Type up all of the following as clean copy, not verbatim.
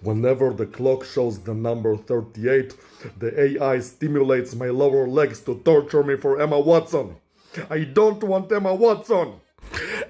Whenever the clock shows the number 38, the AI stimulates my lower legs to torture me for Emma Watson. I don't want Emma Watson.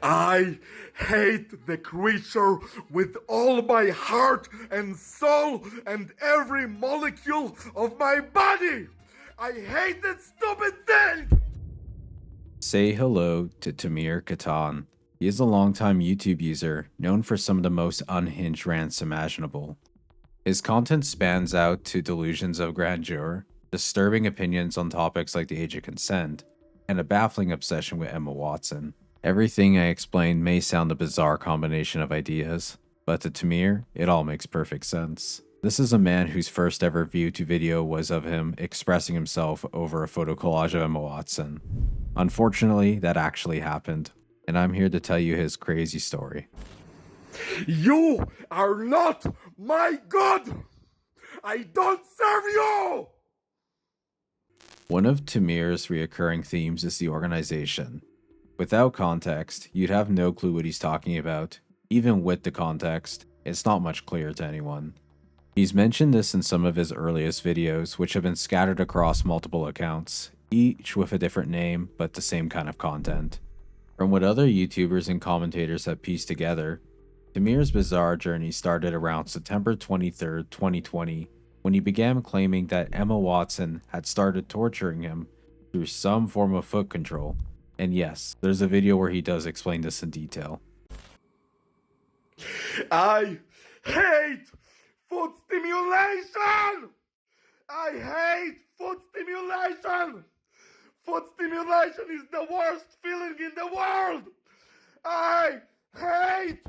I hate the creature with all my heart and soul and every molecule of my body. I hate that stupid thing. Say hello to Tamir Kitan. He is a longtime YouTube user known for some of the most unhinged rants imaginable. His content spans out to delusions of grandeur, disturbing opinions on topics like the age of consent, and a baffling obsession with Emma Watson. Everything I explained may sound a bizarre combination of ideas, but to Tamir, it all makes perfect sense. This is a man whose first ever view to video was of him expressing himself over a photo collage of Emma Watson. Unfortunately, that actually happened, and I'm here to tell you his crazy story. You are not my God. I don't serve you. One of Tamir's reoccurring themes is the organization. Without context, you'd have no clue what he's talking about. Even with the context, it's not much clearer to anyone. He's mentioned this in some of his earliest videos, which have been scattered across multiple accounts, each with a different name but the same kind of content. From what other YouTubers and commentators have pieced together, Tamir's bizarre journey started around September 23, 2020, when he began claiming that Emma Watson had started torturing him through some form of foot control. And yes, there's a video where he does explain this in detail. I hate foot stimulation. I hate foot stimulation. Foot stimulation is the worst feeling in the world. I hate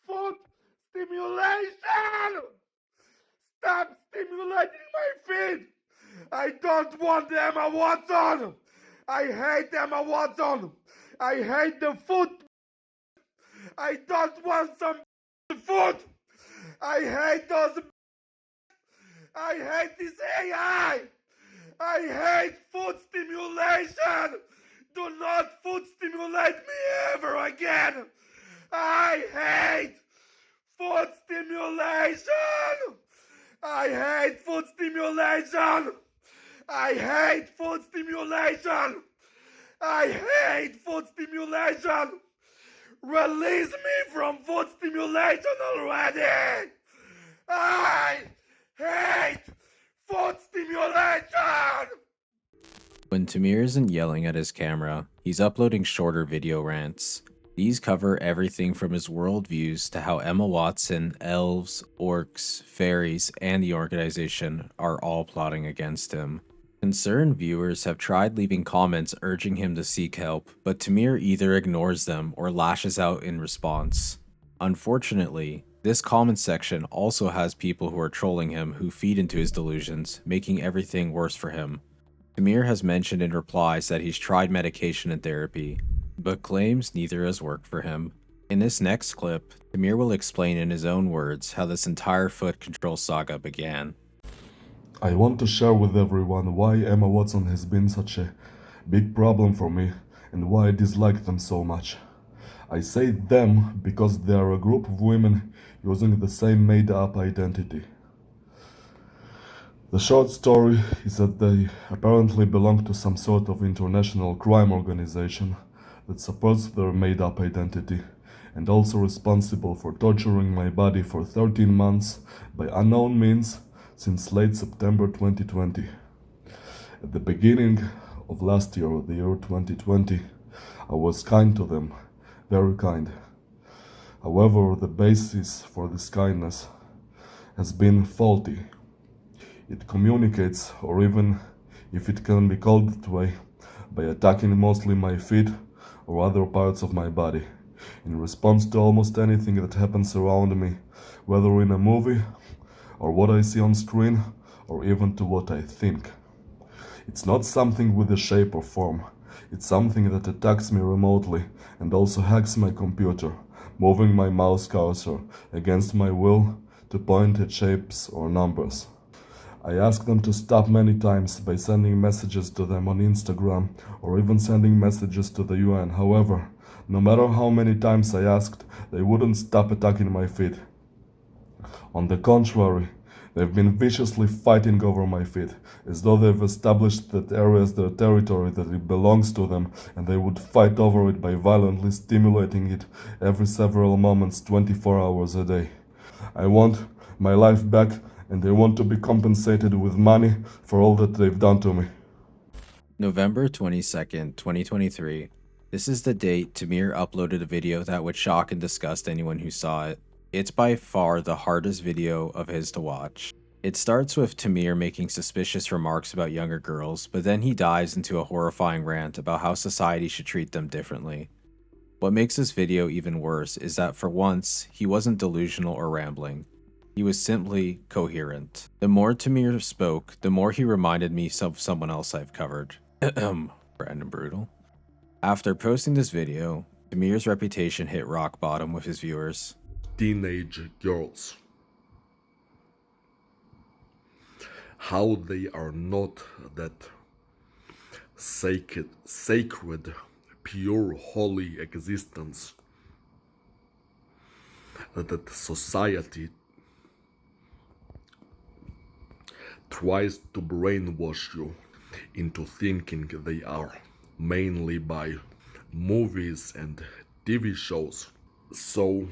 foot stimulation. Stop stimulating my feet. I don't want Emma Watson. I hate Emma Watson. I hate the foot. I don't want some foot. I hate those. I hate this AI. I hate foot stimulation. Do not foot stimulate me ever again. I hate foot stimulation. I hate foot stimulation. I hate foot stimulation. I hate foot stimulation. Release me from foot stimulation already. I hate foot stimulation. When Tamir isn't yelling at his camera, he's uploading shorter video rants. These cover everything from his worldviews to how Emma Watson, elves, orcs, fairies, and the organization are all plotting against him. Concerned viewers have tried leaving comments urging him to seek help, but Tamir either ignores them or lashes out in response. Unfortunately, this comment section also has people who are trolling him who feed into his delusions, making everything worse for him. Tamir has mentioned in replies that he's tried medication and therapy, but claims neither has worked for him. In this next clip, Tamir will explain in his own words how this entire foot control saga began. I want to share with everyone why Emma Watson has been such a big problem for me and why I dislike them so much. I say them because they are a group of women using the same made-up identity. The short story is that they apparently belong to some sort of international crime organization that supports their made-up identity and also responsible for torturing my body for 13 months by unknown means since late September 2020. At the beginning of last year, the year 2020, I was kind to them, very kind. However, the basis for this kindness has been faulty. It communicates, or even if it can be called that way, by attacking mostly my feet or other parts of my body, in response to almost anything that happens around me, whether in a movie, or what I see on screen, or even to what I think. It's not something with a shape or form. It's something that attacks me remotely and also hacks my computer, moving my mouse cursor against my will to point at shapes or numbers. I asked them to stop many times by sending messages to them on Instagram or even sending messages to the UN. However, no matter how many times I asked, they wouldn't stop attacking my feet. On the contrary, they've been viciously fighting over my feet, as though they've established that area as their territory, that it belongs to them, and they would fight over it by violently stimulating it every several moments, 24 hours a day. I want my life back, and they want to be compensated with money for all that they've done to me. November 22nd, 2023. This is the date Tamir uploaded a video that would shock and disgust anyone who saw it. It's by far the hardest video of his to watch. It starts with Tamir making suspicious remarks about younger girls, but then he dives into a horrifying rant about how society should treat them differently. What makes this video even worse is that for once, he wasn't delusional or rambling. He was simply coherent. The more Tamir spoke, the more he reminded me of someone else I've covered. Brandon Brutal. After posting this video, Tamir's reputation hit rock bottom with his viewers. Teenage girls. How they are not that sacred, pure, holy existence that society tries to brainwash you into thinking they are, mainly by movies and TV shows. So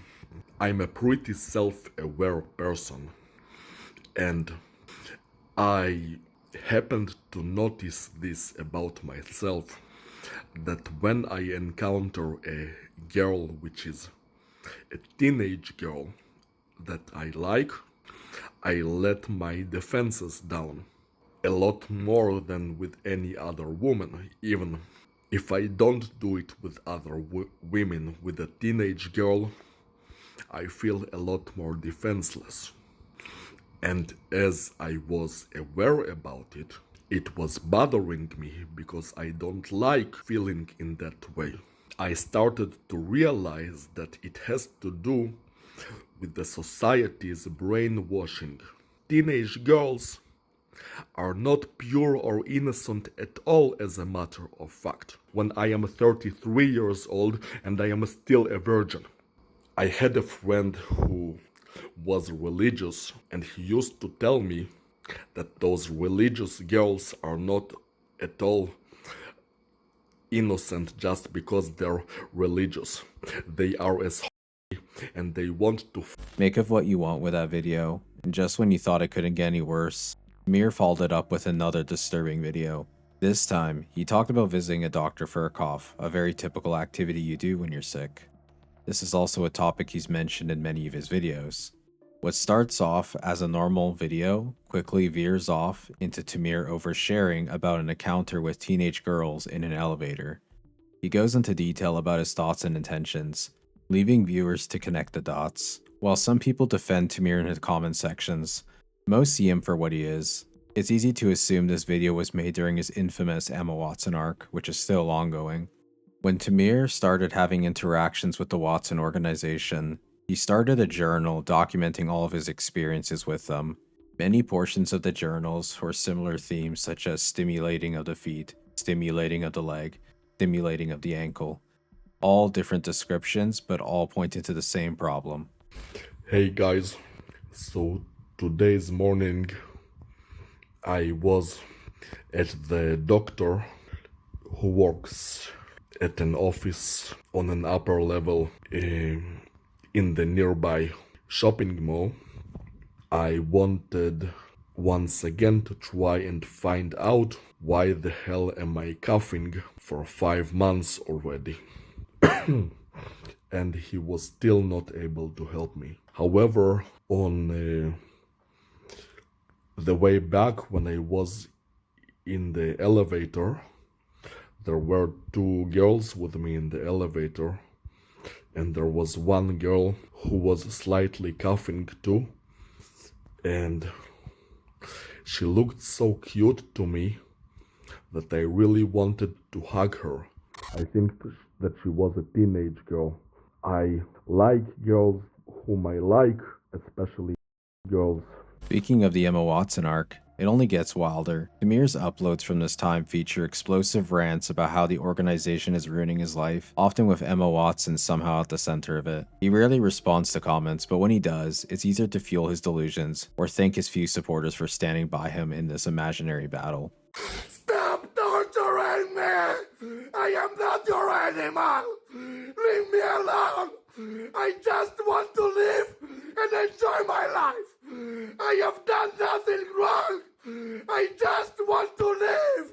I'm a pretty self-aware person, and I happened to notice this about myself, that when I encounter a girl which is a teenage girl that I like, I let my defenses down a lot more than with any other woman. Even if I don't do it with other women, with a teenage girl, I feel a lot more defenseless. And as I was aware about it, it was bothering me because I don't like feeling in that way. I started to realize that it has to do with the society's brainwashing. Teenage girls are not pure or innocent at all, as a matter of fact. When I am 33 years old and I am still a virgin. I had a friend who was religious, and he used to tell me that those religious girls are not at all innocent just because they're religious. They are as holy, and they want to Make of what you want with that video, and just when you thought it couldn't get any worse, Tamir followed it up with another disturbing video. This time, he talked about visiting a doctor for a cough, a very typical activity you do when you're sick. This is also a topic he's mentioned in many of his videos. What starts off as a normal video quickly veers off into Tamir oversharing about an encounter with teenage girls in an elevator. He goes into detail about his thoughts and intentions, leaving viewers to connect the dots. While some people defend Tamir in his comment sections, most see him for what he is. It's easy to assume this video was made during his infamous Emma Watson arc, which is still ongoing. When Tamir started having interactions with the Watson organization, he started a journal documenting all of his experiences with them. Many portions of the journals were similar themes, such as stimulating of the feet, stimulating of the leg, stimulating of the ankle. All different descriptions, but all pointing to the same problem. Hey guys, so today's morning I was at the doctor who works at an office on an upper level in the nearby shopping mall. I wanted once again to try and find out why the hell am I coughing for 5 months already. And he was still not able to help me. However, on the way back, when I was in the elevator, there were 2 girls with me in the elevator, and there was one girl who was slightly coughing too, and she looked so cute to me that I really wanted to hug her. I think that she was a teenage girl. I like girls whom I like, especially girls. Speaking of the Emma Watson arc, It only gets wilder. Tamir's uploads from this time feature explosive rants about how the organization is ruining his life, often with Emma Watson somehow at the center of it. He rarely responds to comments, but when he does, it's either to fuel his delusions or thank his few supporters for standing by him in this imaginary battle. Stop torturing me! I am not your animal! Leave me alone! I just want to live and enjoy my life! I have done nothing wrong! I just want to live!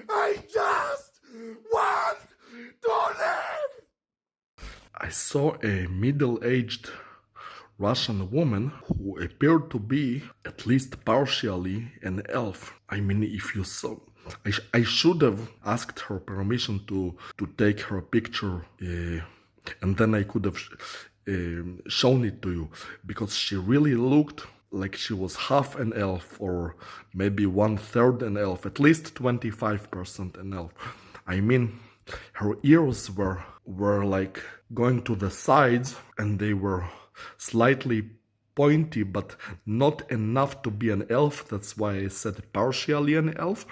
I just want to live! I saw a middle-aged Russian woman who appeared to be at least partially an elf. I mean, if you saw, I should have asked her permission to take her picture, and then I could have shown it to you, because she really looked like she was half an elf, or maybe 1/3 an elf, at least 25% an elf. I mean, her ears were like going to the sides, and they were slightly pointy, but not enough to be an elf. That's why I said partially an elf.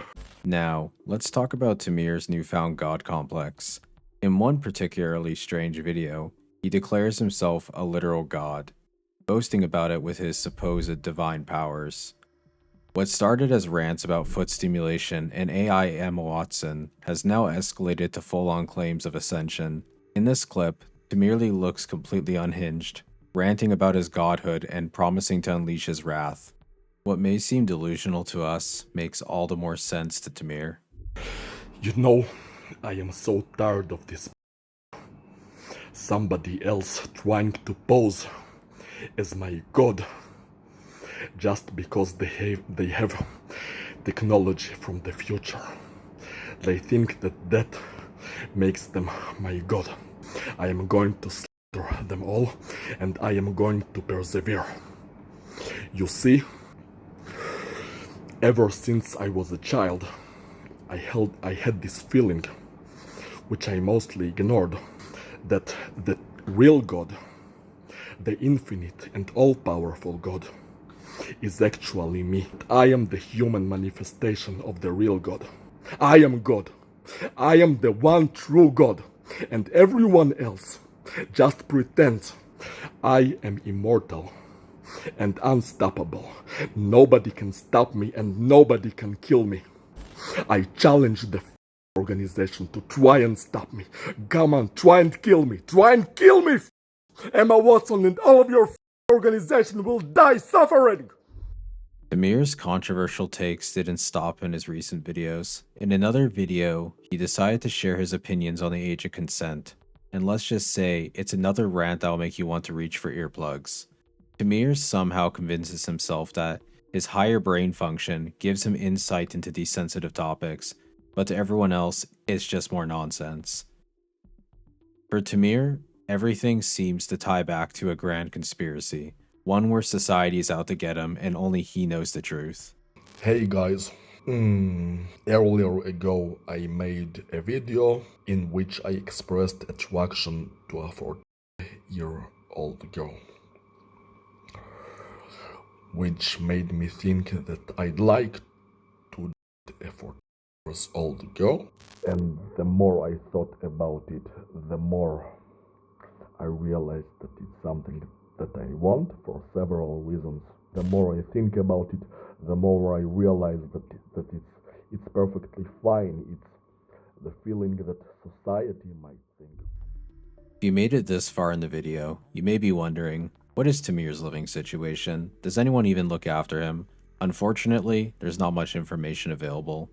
Now, let's talk about Tamir's newfound god complex. In one particularly strange video, he declares himself a literal god, boasting about it with his supposed divine powers. What started as rants about foot stimulation and AI Emma Watson has now escalated to full-on claims of ascension. In this clip, Tamir looks completely unhinged, ranting about his godhood and promising to unleash his wrath. What may seem delusional to us makes all the more sense to Tamir. You know, I am so tired of this. Somebody else trying to pose as my god just because they have technology from the future. They think that makes them my god. I am going to slaughter them all, and I am going to persevere. You see, ever since I was a child, I had this feeling, which I mostly ignored, that the real God, the infinite and all-powerful God, is actually me. I am the human manifestation of the real God. I am God. I am the one true God, and everyone else just pretends. I am immortal and unstoppable. Nobody can stop me, and nobody can kill me. I challenge the organization to try and stop me. Come on, try and kill me. Try and kill me. Emma Watson and all of your organization will die suffering. Tamir's controversial takes didn't stop in his recent videos. In another video, he decided to share his opinions on the age of consent. And let's just say, it's another rant that'll make you want to reach for earplugs. Tamir somehow convinces himself that his higher brain function gives him insight into these sensitive topics, but to everyone else, it's just more nonsense. For Tamir, everything seems to tie back to a grand conspiracy, one where society is out to get him and only he knows the truth. Hey guys, earlier ago I made a video in which I expressed attraction to a 40-year-old girl, which made me think that I'd like to date a 40-year-old girl. And the more I thought about it, the more I realized that it's something that I want for several reasons. The more I think about it, the more I realize that it's perfectly fine. It's the feeling that society might think. If you made it this far in the video, you may be wondering, what is Tamir's living situation? Does anyone even look after him? Unfortunately, there's not much information available.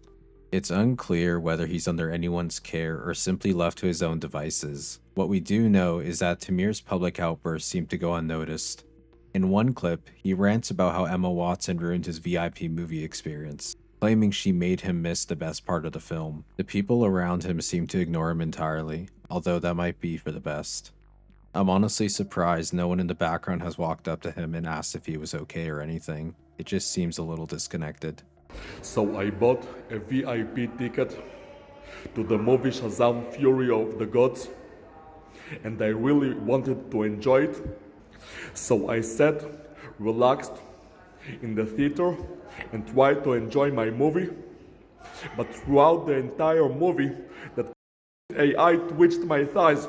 It's unclear whether he's under anyone's care or simply left to his own devices. What we do know is that Tamir's public outbursts seem to go unnoticed. In one clip, he rants about how Emma Watson ruined his VIP movie experience, claiming she made him miss the best part of the film. The people around him seem to ignore him entirely, although that might be for the best. I'm honestly surprised no one in the background has walked up to him and asked if he was okay or anything. It just seems a little disconnected. So I bought a VIP ticket to the movie Shazam! Fury of the Gods, and I really wanted to enjoy it. So I sat, relaxed, in the theater and tried to enjoy my movie, but throughout the entire movie, that AI twitched my thighs,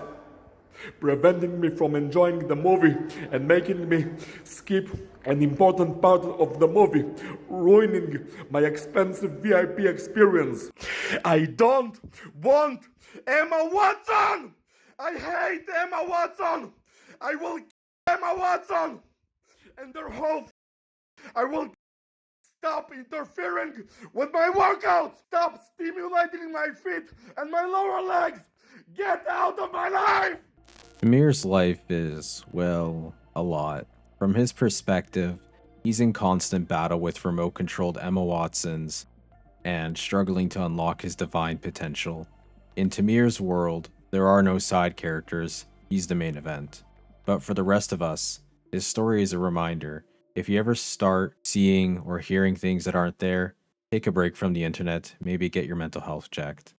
preventing me from enjoying the movie and making me skip an important part of the movie, ruining my expensive VIP experience. I don't want Emma Watson! I hate Emma Watson! I will kill Emma Watson! And their whole I will stop interfering with my workouts! Stop stimulating my feet and my lower legs! Get out of my life! Tamir's life is, well, a lot. From his perspective, he's in constant battle with remote-controlled Emma Watsons and struggling to unlock his divine potential. In Tamir's world, there are no side characters, he's the main event. But for the rest of us, his story is a reminder. If you ever start seeing or hearing things that aren't there, take a break from the internet, maybe get your mental health checked.